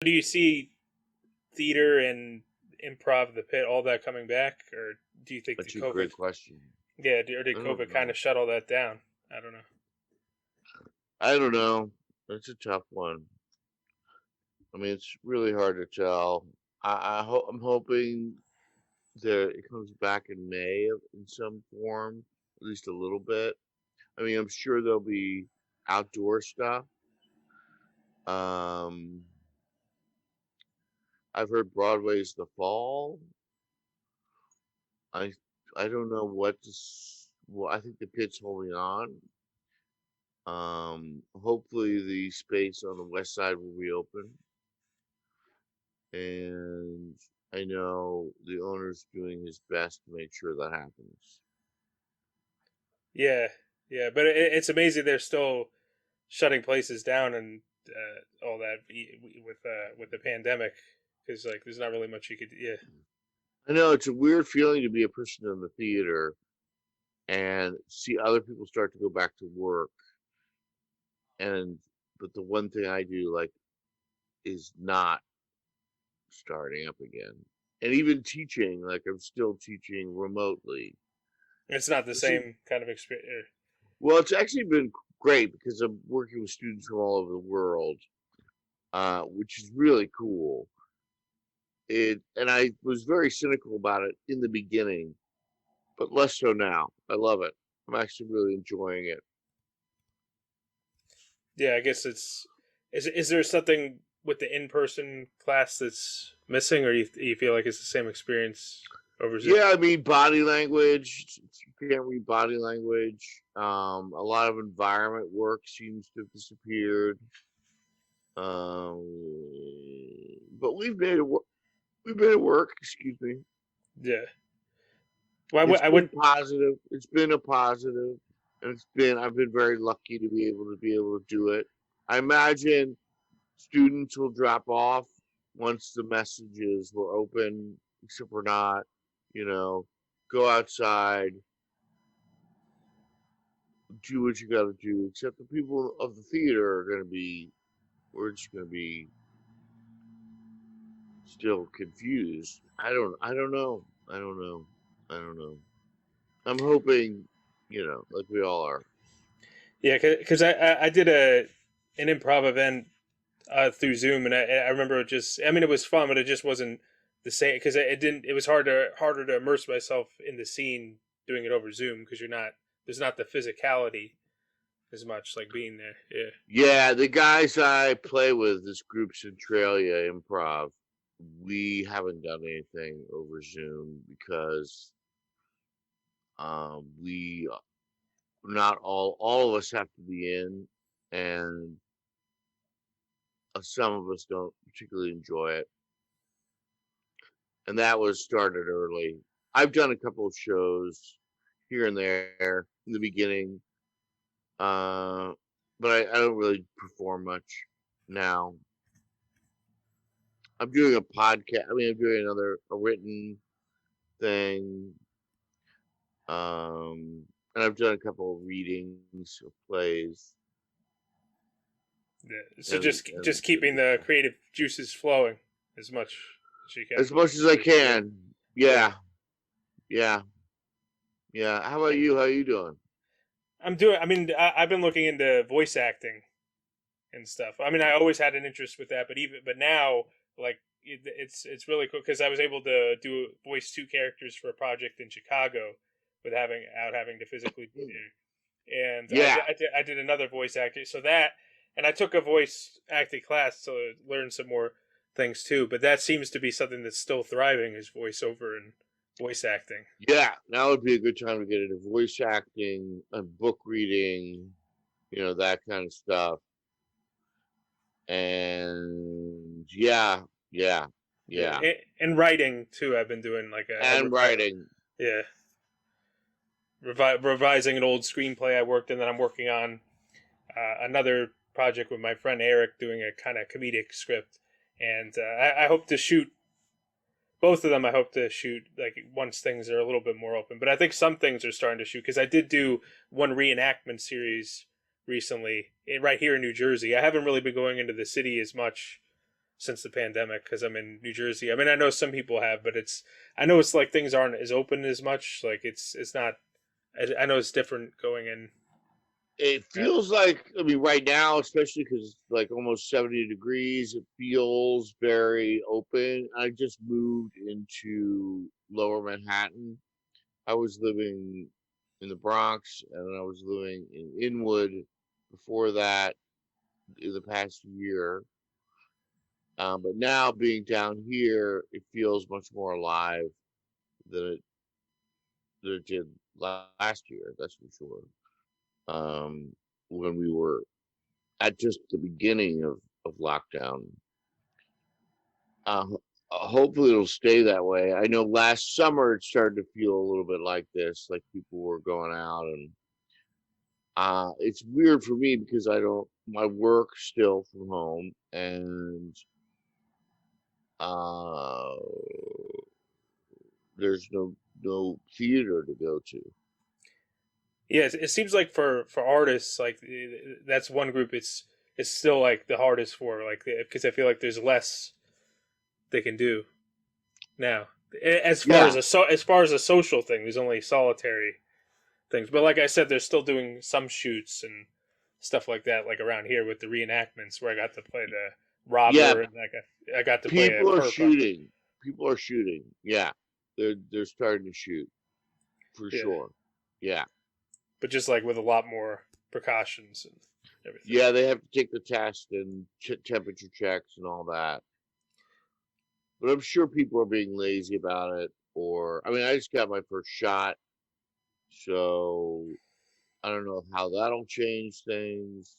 Do you see theater and improv, the pit, all that coming back, or do you think the That's a COVID? great question. Yeah, or did I don't COVID kind know. of shut all that down? I don't know. I don't know. That's a tough one. I mean, it's really hard to tell. I'm hoping that it comes back in May in some form, at least a little bit. I mean, I'm sure there'll be outdoor stuff. Um, I've heard Broadway's the fall. I I don't know what to. Well, I think the pit's holding on. Hopefully the space on the west side will reopen, and I know the owner's doing his best to make sure that happens. Yeah, yeah, but it's amazing they're still shutting places down and all that with the pandemic because like there's not really much you could. Yeah, I know it's a weird feeling to be a person in the theater and see other people start to go back to work, and but the one thing I do like is not starting up again. And even teaching, like I'm still teaching remotely. it's not the Which is, same kind of experience. well, it's actually been great because I'm working with students from all over the world, which is really cool. It and I was very cynical about it in the beginning, but less so now. I love it. I'm actually really enjoying it. Yeah, I guess it's is there something with the in person class that's missing, or you feel like it's the same experience over Zoom? Yeah, I mean body language. You can't read body language. A lot of environment work seems to have disappeared. But we've made it work. We've made it work. Excuse me. Yeah. Well, It's I been went. positive. It's been a positive, and I've been very lucky to be able to do it. I imagine students will drop off once the messages were open, except we're not. You know, go outside, do what you got to do. Except the people of the theater are going to be. We're just going to be still confused. I don't know. I don't know. I don't know. I'm hoping, like we all are. Yeah, because I did an improv event through Zoom, and I remember it just. I mean, it was fun, but it just wasn't the same because it didn't. It was harder to immerse myself in the scene doing it over Zoom because you're not there's not the physicality as much like being there. Yeah. Yeah, the guys I play with, this group Centralia Improv, we haven't done anything over Zoom because we not all of us have to be in, and some of us don't particularly enjoy it. And that was started early. I've done a couple of shows here and there in the beginning, uh, but I don't really perform much now. I'm doing a podcast. I mean, I'm doing a written thing, and I've done a couple of readings of plays, Yeah. So and just keeping the creative juices flowing as much as you can. as much as I Yeah. can. Yeah. Yeah, yeah, yeah. How about you? How you doing? I'm doing. I mean, I've been looking into voice acting and stuff. I mean, I always had an interest with that, but now like it's really cool because I was able to do voice two characters for a project in Chicago without having to physically be there. And Yeah. I did another voice acting, so that and I took a voice acting class to learn some more things too. But that seems to be something that's still thriving is voiceover and voice acting. Yeah, now would be a good time to get into voice acting and book reading, that kind of stuff. And yeah, yeah, Yeah, yeah. and writing too. I've been doing like And writing. yeah, revising an old screenplay I worked in that I'm working on another project with my friend Eric doing a kind of comedic script, and I hope to shoot both of them. I hope to shoot like once things are a little bit more open. But I think some things are starting to shoot because I did do one reenactment series recently right here in New Jersey. I haven't really been going into the city as much since the pandemic because I'm in New Jersey. I mean, I know some people have, but I know it's like things aren't as open as much. Like it's not. I know it's different going in. It feels like, I mean, right now, especially because it's like almost 70 degrees, it feels very open. I just moved into Lower Manhattan. I was living in the Bronx, and I was living in Inwood before that in the past year. But now being down here, it feels much more alive than it did last year. That's for sure. Um, when we were at just the beginning of lockdown. Uh, Hopefully it'll stay that way. I know last summer it started to feel a little bit like this, like people were going out, and it's weird for me because my work still from home, and uh, there's no theater to go to. Yeah, it seems like for artists, like that's one group. It's still like the hardest for like because I feel like there's less they can do now. As far as Yeah, a social thing, there's only solitary things. But like I said, they're still doing some shoots and stuff like that, like around here with the reenactments where I got to play the yeah. robber and I got to play a People are perp. shooting. People are shooting. Yeah, they're starting to shoot for Yeah, sure. Yeah. but just like with a lot more precautions and everything. Yeah, they have to take the test and temperature checks and all that. But I'm sure people are being lazy about it. Or, I mean, I just got my first shot, so I don't know how that'll change things.